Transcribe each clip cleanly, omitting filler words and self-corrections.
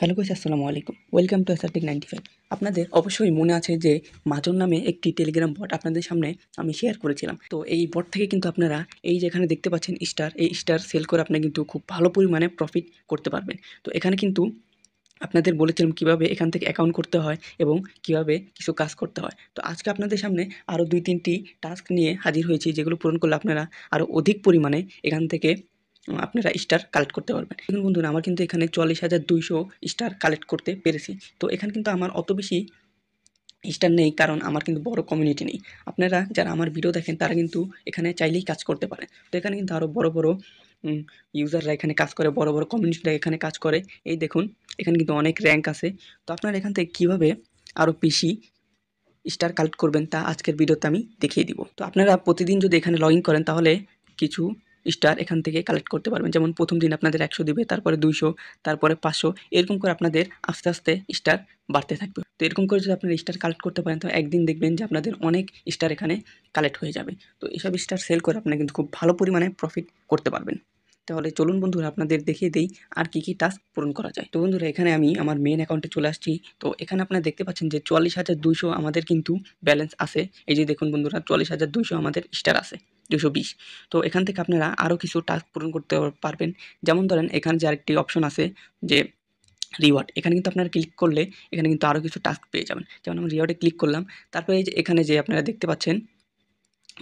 Hello guys, আসসালামু আলাইকুম। Welcome to SRTech 95। আপনাদের অবশ্যই মনে আছে যে মাজন নামে একটি টেলিগ্রাম বট আপনাদের সামনে আমি শেয়ার করেছিলাম। তো এই বট থেকে কিন্তু আপনারা এই যে এখানে দেখতে পাচ্ছেন স্টার, এই স্টার সেল করে আপনি কিন্তু খুব ভালো পরিমাণে প্রফিট করতে পারবেন। তো এখানে কিন্তু আপনাদের বলেছিলাম কীভাবে এখান থেকে অ্যাকাউন্ট করতে হয় এবং কীভাবে কিছু কাজ করতে হয়। তো আজকে আপনাদের সামনে আরও 2-3টি টাস্ক নিয়ে হাজির হয়েছি, যেগুলো পূরণ করলে আপনারা আরও অধিক পরিমাণে এখান থেকে আপনারা স্টার কালেক্ট করতে পারবেন। দেখুন বন্ধুরা, আমার কিন্তু এখানে 44,200 স্টার কালেক্ট করতে পেরেছি। তো এখানে কিন্তু আমার অত বেশি স্টার নেই, কারণ আমার কিন্তু বড় কমিউনিটি নেই। আপনারা যারা আমার ভিডিও দেখেন তারা কিন্তু এখানে চাইলেই কাজ করতে পারেন। তো এখানে কিন্তু আরও বড় বড় ইউজাররা এখানে কাজ করে, বড় বড় কমিউনিটিরা এখানে কাজ করে। এই দেখুন, এখানে কিন্তু অনেক র্যাঙ্ক আছে। তো আপনারা এখান থেকে কীভাবে আরও বেশি স্টার কালেক্ট করবেন তা আজকের ভিডিওতে আমি দেখিয়ে দিব। তো আপনারা প্রতিদিন যদি এখানে লগ ইন করেন তাহলে কিছু স্টার এখান থেকে কালেক্ট করতে পারবেন। যেমন প্রথম দিন আপনাদের 100 দিবে, তারপরে 200, তারপরে 500, এরকম করে আপনাদের আস্তে আস্তে স্টার বাড়তে থাকবে। তো এরকম করে যদি আপনারা স্টার কালেক্ট করতে পারেন তো একদিন দেখবেন যে আপনাদের অনেক স্টার এখানে কালেক্ট হয়ে যাবে। তো এসব স্টার সেল করে আপনারা কিন্তু খুব ভালো পরিমাণে প্রফিট করতে পারবেন। তাহলে চলুন বন্ধুরা, আপনাদের দেখিয়ে দেই আর কী টাস্ক পূরণ করা যায়। তো বন্ধুরা, এখানে আমি আমার মেইন অ্যাকাউন্টে চলে আসছি। তো এখানে আপনারা দেখতে পাচ্ছেন যে 44,200 আমাদের কিন্তু ব্যালেন্স আছে। এই যে দেখুন বন্ধুরা, 44,200 আমাদের স্টার আছে, 220। তো এখান থেকে আপনারা আরও কিছু টাস্ক পূরণ করতে পারবেন। যেমন ধরেন, এখানে যে আরেকটি অপশন আছে যে রিওয়ার্ড, এখানে কিন্তু আপনারা ক্লিক করলে এখানে কিন্তু আরও কিছু টাস্ক পেয়ে যাবেন। যেমন আমি রিওয়ার্ডে ক্লিক করলাম, তারপরে এই যে এখানে যে আপনারা দেখতে পাচ্ছেন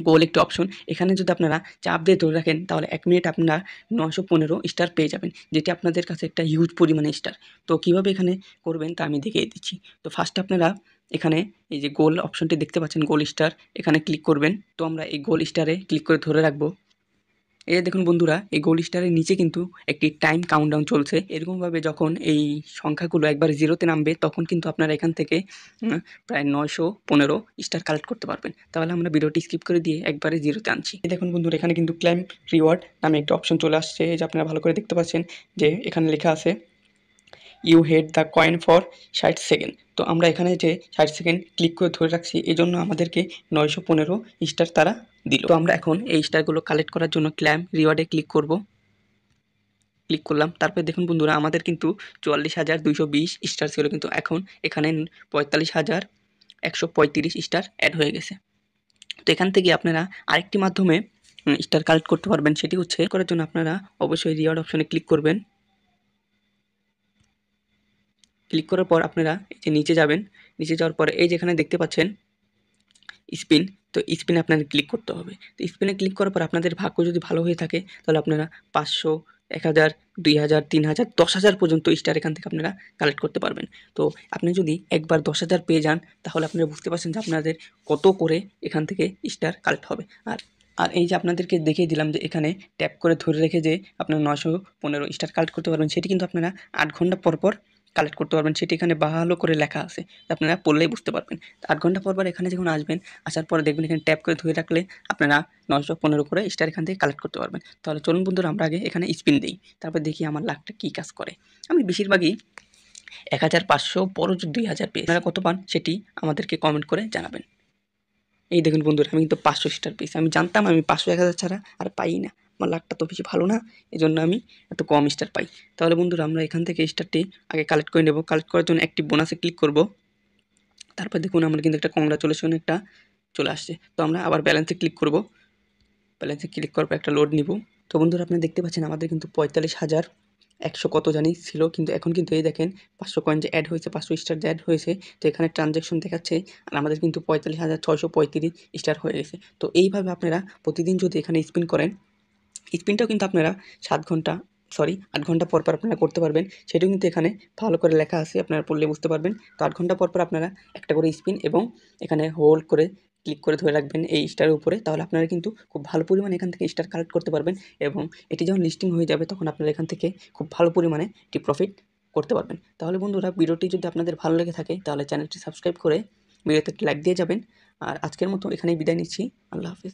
গোল একটি অপশন, এখানে যদি আপনারা চাপ দিয়ে ধরে রাখেন তাহলে 1 মিনিট আপনারা 915 স্টার পেয়ে যাবেন, যেটি আপনাদের কাছে একটা হিউজ পরিমাণে স্টার। তো কীভাবে এখানে করবেন তা আমি দেখিয়ে দিচ্ছি। তো ফার্স্ট আপনারা এখানে এই যে গোল অপশনটি দেখতে পাচ্ছেন, গোল স্টার, এখানে ক্লিক করবেন। তো আমরা এই গোল স্টারে ক্লিক করে ধরে রাখবো। এই যে দেখুন বন্ধুরা, এই গোল স্টারের নিচে কিন্তু একটি টাইম কাউন্টডাউন চলছে। এরকমভাবে যখন এই সংখ্যাগুলো একবার 0-তে নামবে তখন কিন্তু আপনারা এখান থেকে প্রায় 915 স্টার কালেক্ট করতে পারবেন। তাহলে আমরা ভিডিওটি স্কিপ করে দিয়ে একবারে 0-তে আনছি। এই দেখুন বন্ধুরা, এখানে কিন্তু ক্লেম রিওয়ার্ড নামে একটা অপশন চলে আসছে। এই যে আপনারা ভালো করে দেখতে পাচ্ছেন যে এখানে লেখা আছে you head the coin for 60 seconds. তো আমরা এখানে যে 60 সেকেন্ড ক্লিক করে ধরে রাখছি, এই জন্য আমাদেরকে 915 স্টার তারা দিল। তো আমরা এখন এই স্টারগুলো কালেক্ট করার জন্য ক্লেম রিওয়ার্ডে ক্লিক করব। ক্লিক করলাম, তারপরে দেখুন বন্ধুরা, আমাদের কিন্তু 44,220 স্টার ছিল, কিন্তু এখন এখানে 45,135 স্টার অ্যাড হয়ে গেছে। তো এখান থেকে আপনারা আরেকটি মাধ্যমে স্টার কালেক্ট করতে পারবেন। সেটি হচ্ছে, করার জন্য আপনারা অবশ্যই রিওয়ার্ড অপশনে ক্লিক করবেন। ক্লিক করার পর আপনারা এই যে নিচে যাবেন। নিচে যাওয়ার পরে এই যেখানে দেখতে পাচ্ছেন স্পিন, তো স্পিনে আপনাদের ক্লিক করতে হবে। তো স্পিনে ক্লিক করার পর আপনাদের ভাগ্য যদি ভালো হয়ে থাকে তাহলে আপনারা 500, 1000, 2000, 3000, 10,000 পর্যন্ত স্টার এখান থেকে আপনারা কালেক্ট করতে পারবেন। তো আপনি যদি একবার 10,000 পেয়ে যান তাহলে আপনারা বুঝতে পারছেন যে আপনাদের কত করে এখান থেকে স্টার কালেক্ট হবে। আর এই যে আপনাদেরকে দেখিয়ে দিলাম যে এখানে ট্যাপ করে ধরে রেখে যে আপনারা 915 স্টার কালেক্ট করতে পারবেন, সেটি কিন্তু আপনারা 8 ঘন্টা পর পর কালেক্ট করতে পারবেন। সেটি এখানে ভালো করে লেখা আছে, আপনারা পড়লেই বুঝতে পারবেন। 8 ঘন্টা পর এখানে যখন আসবেন, আসার পরে দেখবেন এখানে ট্যাপ করে ধরে রাখলে আপনারা 915 করে স্টার এখান থেকে কালেক্ট করতে পারবেন। তাহলে চলুন বন্ধুরা, আমরা আগে এখানে স্পিন দিই, তারপর দেখি আমার লাকটা কী কাজ করে। আমি বেশিরভাগই 1,500, বড় 2,000 পেয়ে। আপনারা কত পান সেটি আমাদেরকে কমেন্ট করে জানাবেন। এই দেখুন বন্ধুরা, আমি কিন্তু 500 স্টার পেয়েছি। আমি জানতাম আমি 500, 1000 ছাড়া আর পাই না। আমার লাকটা তো বেশি ভালো না, এজন্য আমি এত কম স্টার পাই। তাহলে বন্ধুরা, আমরা এখান থেকে স্টারটি আগে কালেক্ট করে নেব। কালেক্ট করার জন্য অ্যাক্টিভ বোনাসে ক্লিক করব। তারপর দেখুন আমরা কিন্তু একটা কংগ্রাচুলেশন একটা চলে আসছে। তো আমরা আবার ব্যালেন্সে ক্লিক করব। ব্যালেন্সে ক্লিক করার পর একটা লোড নিব। তো বন্ধুরা, আপনারা দেখতে পাচ্ছেন আমাদের কিন্তু 45,100 কত জানি ছিল, কিন্তু এখন কিন্তু এই দেখেন 500 কয়েন যে অ্যাড হয়েছে, 500 স্টার যে অ্যাড হয়েছে। তো এখানে ট্রানজ্যাকশন দেখাচ্ছে আর আমাদের কিন্তু 45,635 স্টার হয়ে গেছে। তো এইভাবে আপনারা প্রতিদিন যদি এখানে স্পিন করেন, স্পিনটাও কিন্তু আপনারা 8 ঘন্টা পর পর আপনারা করতে পারবেন। সেটাও কিন্তু এখানে ভালো করে লেখা আছে, আপনারা পড়লে বুঝতে পারবেন। তো 8 ঘন্টা পর পর আপনারা একটা করে স্পিন এবং এখানে হোল্ড করে ক্লিক করে ধরে রাখবেন এই স্টারের উপরে, তাহলে আপনারা কিন্তু খুব ভালো পরিমাণে এখান থেকে স্টার কালেক্ট করতে পারবেন। এবং এটি যখন লিস্টিং হয়ে যাবে তখন আপনারা এখান থেকে খুব ভালো পরিমাণে একটি প্রফিট করতে পারবেন। তাহলে বন্ধুরা, ভিডিওটি যদি আপনাদের ভালো লেগে থাকে তাহলে চ্যানেলটি সাবস্ক্রাইব করে ভিডিওতে একটি লাইক দিয়ে যাবেন। আর আজকের মতো এখানেই বিদায় নিচ্ছি। আল্লাহ হাফেজ।